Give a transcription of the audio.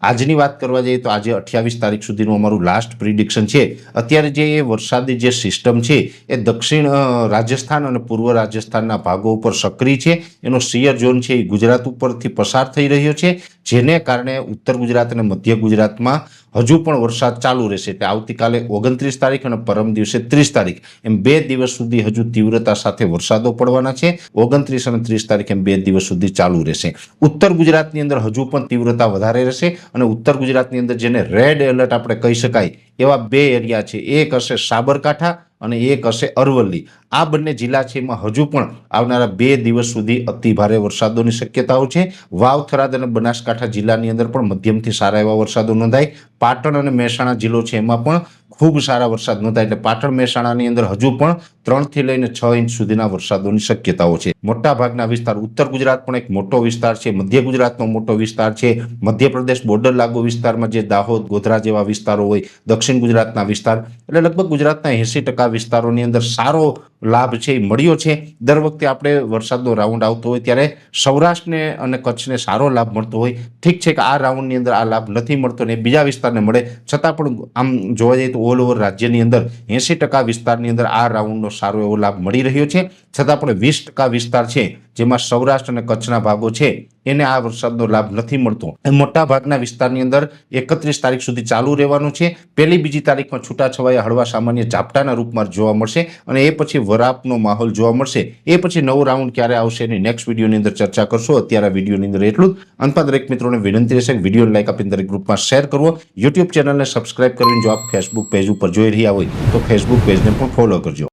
આજની વાત કરવા જઈએ તો આજે 28 તારીખ સુધીનું અમારું લાસ્ટ પ્રિડિક્શન છે। અત્યારે જે એ વરસાદી જે સિસ્ટમ છે એ દક્ષિણ રાજસ્થાન અને પૂર્વ રાજસ્થાનના ભાગો ઉપર સક્રિય છે। એનો શિયર ઝોન છે એ ગુજરાત ઉપરથી પસાર થઈ રહ્યો છે, જેને કારણે ઉત્તર ગુજરાત અને મધ્ય ગુજરાતમાં હજુ પણ વરસાદ ચાલુ રહેશે। એટલે આવતીકાલે 29 તારીખ અને પરમ દિવસે 30 તારીખ એમ 2 દિવસ સુધી હજુ તીવ્રતા સાથે વરસાદો પડવાના છે। 29 અને 30 તારીખ એમ 2 દિવસ સુધી ચાલુ રહેશે। ઉત્તર ગુજરાતની અંદર હજુ પણ તીવ્રતા વધારે રહેશે અને ઉત્તર ગુજરાતની અંદર જેને રેડ એલર્ટ આપણે કહી શકાય એવા 2 એરિયા છે, એક હશે સાબરકાંઠા અને એક હશે અરવલ્લી। આ બંને જિલ્લા છે એમાં હજુ પણ આવનારા 2 દિવસ સુધી અતિ ભારે વરસાદોની શક્યતાઓ છે। વાવ, થરાદ અને બનાસકાંઠા જિલ્લાની અંદર પણ મધ્યમથી સારા એવા વરસાદો નોંધાય। પાટણ અને મહેસાણા જિલ્લો છે એમાં પણ ખૂબ સારા વરસાદ નોંધાય। એટલે પાટણ મહેસાણાની અંદર હજુ પણ 3 થી લઈને 6 ઇંચ સુધીના વરસાદોની શક્યતાઓ છે। મોટા ભાગના વિસ્તાર, ઉત્તર ગુજરાત પણ એક મોટો વિસ્તાર છે, મધ્ય ગુજરાતનો મોટો વિસ્તાર છે, મધ્યપ્રદેશ બોર્ડર લાગુ વિસ્તારમાં જે દાહોદ, ગોધરા જેવા વિસ્તારો હોય, દક્ષિણ ગુજરાતના વિસ્તાર, એટલે લગભગ ગુજરાતના 80% વિસ્તારોની અંદર સારો લાભ છે એ મળ્યો છે। દર વખતે આપણે વરસાદનો રાઉન્ડ આવતો હોય ત્યારે સૌરાષ્ટ્રને અને કચ્છને સારો લાભ મળતો હોય। ઠીક છે કે આ રાઉન્ડની અંદર આ લાભ નથી મળતો ને બીજા વિસ્તારને મળે, છતાં પણ આમ જોવા જઈએ તો ઓલ ઓવર રાજ્યની અંદર 80% વિસ્તારની અંદર આ રાઉન્ડનો સારો એવો લાભ મળી રહ્યો છે। છતાં પણ 20% વિસ્તાર છે જેમાં સૌરાષ્ટ્ર અને કચ્છના ભાગો છે એને આ વરસાદનો લાભ નથી મળતો। મોટા ભાગના વિસ્તારની અંદર 31 તારીખ સુધી ચાલુ રહેવાનું છે। 1લી 2જી તારીખમાં છૂટાછવાયા હળવા સામાન્ય ઝાપટાના રૂપમાં જોવા મળશે અને એ પછી વરાપનો માહોલ જોવા મળશે। એ પછી નવો રાઉન્ડ ક્યારે આવશે એની નેક્સ્ટ વિડીયોની અંદર ચર્ચા કરશો। અત્યારે આ વિડીયોની અંદર એટલું જ। અંતમાં દરેક મિત્રોને વિનંતી રહેશે કે વિડીયોને લાઈક આપીને દરેક ગ્રુપમાં શેર કરવો, યુટ્યુબ ચેનલને સબસ્ક્રાઇબ કરીને જો આપ ફેસબુક પેજ ઉપર જોઈ રહ્યા હોય તો ફેસબુક પેજને પણ ફોલો કરજો।